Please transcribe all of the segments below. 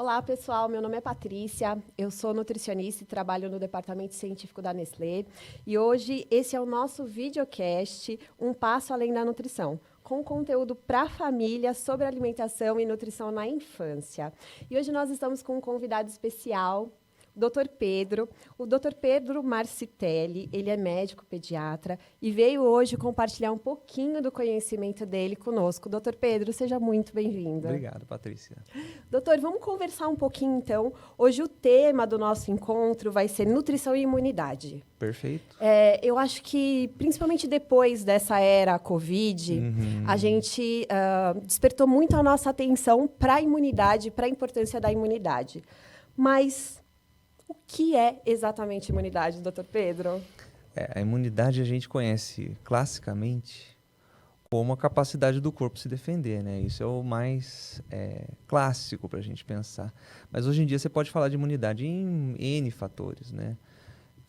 Olá, pessoal. Meu nome é Patrícia. Eu sou nutricionista e trabalho no departamento científico da Nestlé. E hoje esse é o nosso videocast, Um Passo Além da Nutrição, com conteúdo para a família sobre alimentação e nutrição na infância. E hoje nós estamos com um convidado especial, o Dr. Pedro. O Dr. Pedro Marcitelli, ele é médico pediatra e veio hoje compartilhar um pouquinho do conhecimento dele conosco. Dr. Pedro, seja muito bem-vindo. Obrigado, Patrícia. Doutor, vamos conversar um pouquinho, então. Hoje o tema do nosso encontro vai ser nutrição e imunidade. Perfeito. Eu acho que, principalmente depois dessa era Covid, a gente despertou muito a nossa atenção para a imunidade, para a importância da imunidade. Mas o que é exatamente imunidade, doutor Pedro? A imunidade a gente conhece classicamente como a capacidade do corpo se defender, né? Isso é o mais clássico para a gente pensar. Mas hoje em dia você pode falar de imunidade em N fatores, né?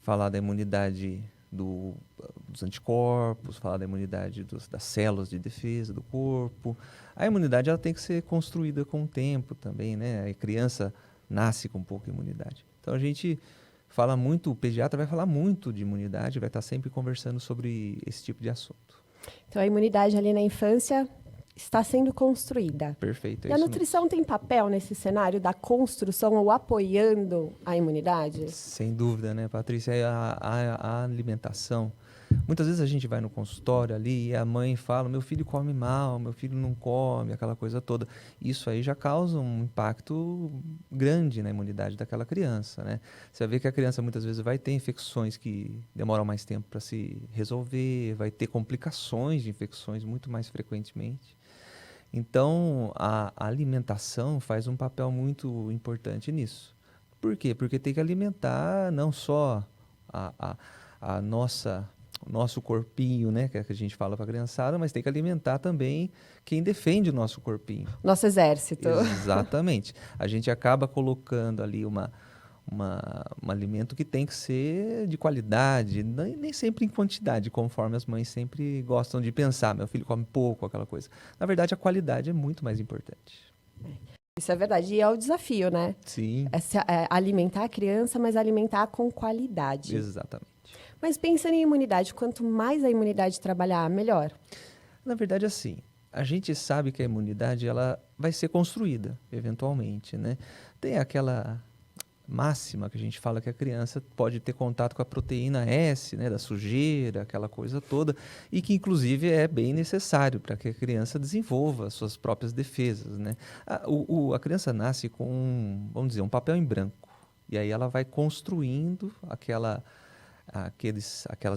Falar da imunidade dos anticorpos, falar da imunidade das células de defesa do corpo. A imunidade ela tem que ser construída com o tempo também, né? A criança nasce com pouca imunidade. Então a gente fala muito, o pediatra vai falar muito de imunidade, vai estar sempre conversando sobre esse tipo de assunto. Então a imunidade ali na infância está sendo construída. Perfeito. E a nutrição tem papel nesse cenário da construção ou apoiando a imunidade? Sem dúvida, né, Patrícia? A alimentação. Muitas vezes a gente vai no consultório ali e a mãe fala, meu filho come mal, meu filho não come, aquela coisa toda. Isso aí já causa um impacto grande na imunidade daquela criança, né? Você vai ver que a criança muitas vezes vai ter infecções que demoram mais tempo para se resolver, vai ter complicações de infecções muito mais frequentemente. Então, a alimentação faz um papel muito importante nisso. Por quê? Porque tem que alimentar não só a o nosso corpinho, né, que a gente fala para a criançada, mas tem que alimentar também quem defende o nosso corpinho. Nosso exército. Exatamente. A gente acaba colocando ali um alimento que tem que ser de qualidade, nem sempre em quantidade, conforme as mães sempre gostam de pensar. Meu filho come pouco, aquela coisa. Na verdade, a qualidade é muito mais importante. Isso é verdade. E é o desafio, né? Sim. Alimentar a criança, mas alimentar com qualidade. Exatamente. Mas pensando em imunidade, quanto mais a imunidade trabalhar, melhor. Na verdade, assim, a gente sabe que a imunidade ela vai ser construída, eventualmente, né? Tem aquela máxima que a gente fala que a criança pode ter contato com a proteína S, né, da sujeira, aquela coisa toda, e que inclusive é bem necessário para que a criança desenvolva suas próprias defesas, né? A criança nasce com, vamos dizer, um papel em branco, e aí ela vai construindo aquelas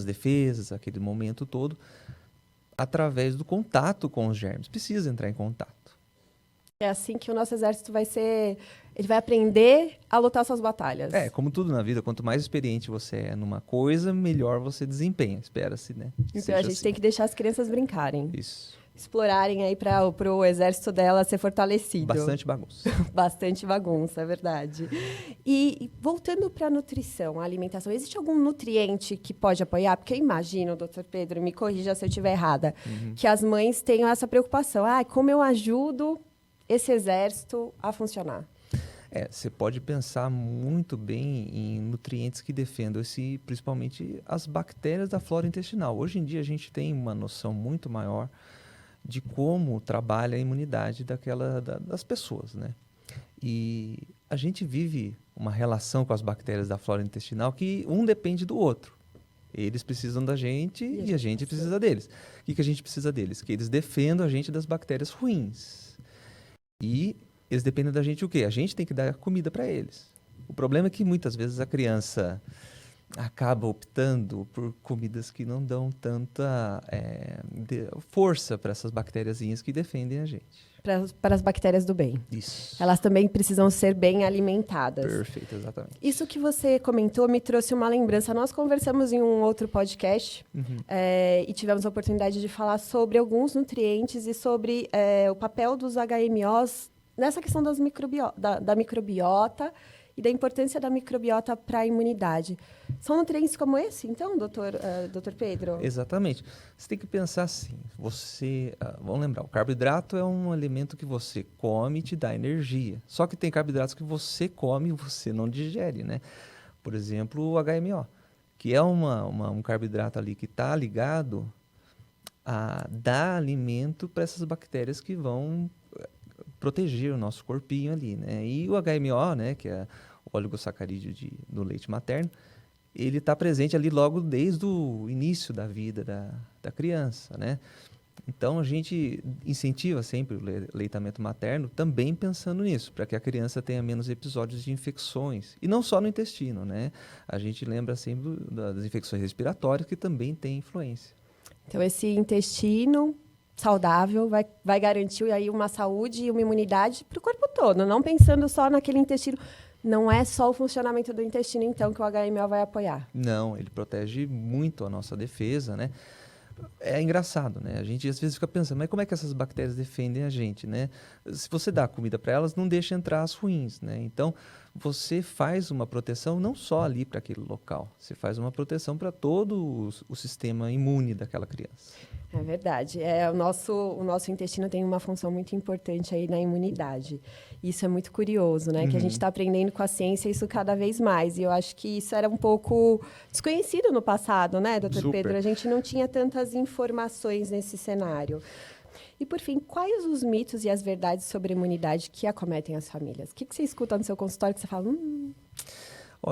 defesas, aquele momento todo, através do contato com os germes. Precisa entrar em contato. É assim que o nosso exército ele vai aprender a lutar suas batalhas. Como tudo na vida, quanto mais experiente você é numa coisa, melhor você desempenha, espera-se, né? Então a gente tem que deixar as crianças brincarem. Isso. Explorarem aí para o exército dela ser fortalecido. Bastante bagunça. Bastante bagunça, é verdade. E voltando para a nutrição, a alimentação, existe algum nutriente que pode apoiar? Porque eu imagino, doutor Pedro, me corrija se eu estiver errada, que as mães tenham essa preocupação. Como eu ajudo esse exército a funcionar? Você pode pensar muito bem em nutrientes que defendam principalmente as bactérias da flora intestinal. Hoje em dia a gente tem uma noção muito maior de como trabalha a imunidade das pessoas, né? E a gente vive uma relação com as bactérias da flora intestinal que um depende do outro. Eles precisam da gente e a gente precisa deles. O que a gente precisa deles? Que eles defendam a gente das bactérias ruins. E eles dependem da gente o quê? A gente tem que dar comida para eles. O problema é que muitas vezes a criança acaba optando por comidas que não dão tanta força para essas bactériazinhas que defendem a gente. Para as bactérias do bem. Isso. Elas também precisam ser bem alimentadas. Perfeito, exatamente. Isso que você comentou me trouxe uma lembrança. Nós conversamos em um outro podcast e tivemos a oportunidade de falar sobre alguns nutrientes e sobre o papel dos HMOs nessa questão da microbiota e da importância da microbiota para a imunidade. São nutrientes como esse, então, doutor Pedro? Exatamente. Você tem que pensar assim, vamos lembrar, o carboidrato é um alimento que você come e te dá energia. Só que tem carboidratos que você come e você não digere, né? Por exemplo, o HMO, que é um carboidrato ali que está ligado a dar alimento para essas bactérias que vão proteger o nosso corpinho ali, né? E o HMO, né, que é o oligosacarídeo do leite materno, ele está presente ali logo desde o início da vida da criança, né? Então, a gente incentiva sempre o leitamento materno também pensando nisso, para que a criança tenha menos episódios de infecções. E não só no intestino, né? A gente lembra sempre das infecções respiratórias, que também têm influência. Então, esse intestino saudável vai garantir aí uma saúde e uma imunidade para o corpo todo, não pensando só naquele intestino. Não é só o funcionamento do intestino, então, que o HMO vai apoiar. Não, ele protege muito a nossa defesa, né? É engraçado, né? A gente às vezes fica pensando, mas como é que essas bactérias defendem a gente, né? Se você dá comida para elas, não deixa entrar as ruins, né? Então, você faz uma proteção não só ali para aquele local, você faz uma proteção para todo o sistema imune daquela criança. É verdade. O nosso intestino tem uma função muito importante aí na imunidade. Isso é muito curioso, né? Que a gente está aprendendo com a ciência isso cada vez mais. E eu acho que isso era um pouco desconhecido no passado, né, doutor Super. Pedro? A gente não tinha tantas informações nesse cenário. E, por fim, quais os mitos e as verdades sobre a imunidade que acometem as famílias? O que você escuta no seu consultório que você fala...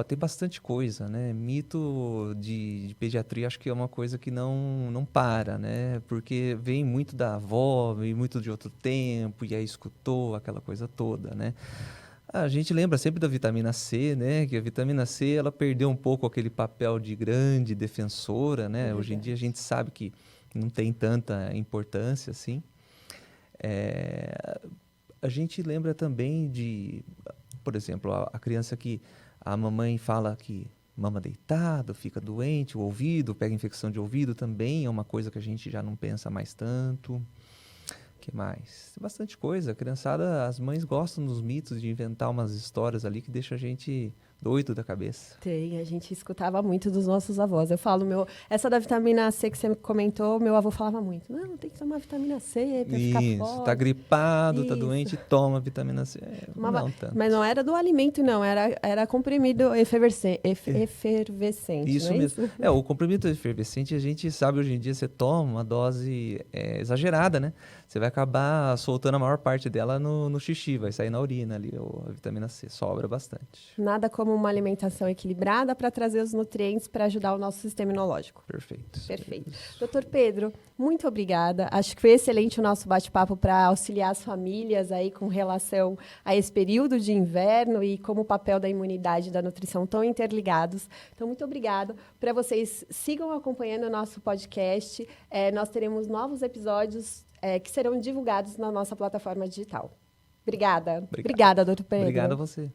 Tem bastante coisa, né? Mito de pediatria, acho que é uma coisa que não para, né? Porque vem muito da avó, vem muito de outro tempo, e aí escutou aquela coisa toda, né? A gente lembra sempre da vitamina C, né? Que a vitamina C, ela perdeu um pouco aquele papel de grande defensora, né? Hoje em dia a gente sabe que não tem tanta importância assim. A gente lembra também por exemplo, a criança que a mamãe fala que mama deitado, fica doente, o ouvido, pega infecção de ouvido também, é uma coisa que a gente já não pensa mais tanto. O que mais? Tem bastante coisa. A criançada, as mães gostam dos mitos, de inventar umas histórias ali que deixam a gente doido da cabeça. Tem, a gente escutava muito dos nossos avós. Eu falo, essa da vitamina C que você comentou, meu avô falava muito. Não, tem que tomar vitamina C para ficar forte. Isso, tá gripado, tá doente, toma vitamina C. Não tanto. Mas não era do alimento, não. Era comprimido efervescente. Isso não é mesmo. Isso? O comprimido efervescente, a gente sabe hoje em dia, você toma uma dose exagerada, né? Você vai acabar soltando a maior parte dela no xixi, vai sair na urina ali, a vitamina C, sobra bastante. Nada como uma alimentação equilibrada para trazer os nutrientes para ajudar o nosso sistema imunológico. Perfeito. Perfeito. Doutor Pedro, muito obrigada. Acho que foi excelente o nosso bate-papo para auxiliar as famílias aí com relação a esse período de inverno e como o papel da imunidade e da nutrição estão interligados. Então, muito obrigada. Para vocês, sigam acompanhando o nosso podcast. Nós teremos novos episódios que serão divulgados na nossa plataforma digital. Obrigada. Obrigada, doutor Pedro. Obrigado a você.